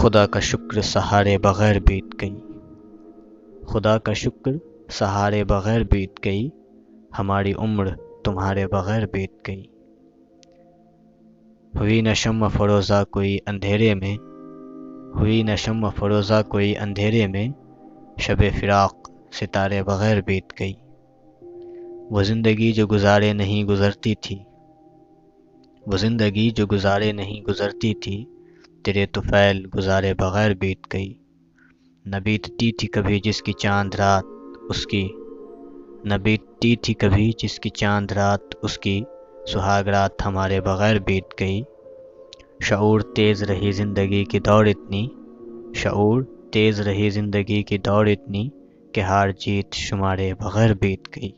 खुदा का शुक्र सहारे बगैर बीत गई। खुदा का शुक्र सहारे बगैर बीत गई। हमारी उम्र तुम्हारे बगैर बीत गई। हुई न शम्म फरोज़ा कोई अंधेरे में, हुई न शम्म फरोज़ा कोई अंधेरे में, शबे फिराक सितारे बगैर बीत गई। वो ज़िंदगी जो गुज़ारे नहीं गुज़रती थी, वो ज़िंदगी जो गुज़ारे नहीं गुज़रती थी, तेरे तुफ़ैल गुज़ारे बगैर बीत गई। न बीतती थी कभी जिसकी चांद रात उसकी, न बीतती थी कभी जिसकी चांद रात उसकी, सुहाग रात हमारे बगैर बीत गई। शऊर तेज़ रही ज़िंदगी की दौड़ इतनी, शऊर तेज़ रही ज़िंदगी की दौड़ इतनी, कि हार जीत शुमारे बगैर बीत गई।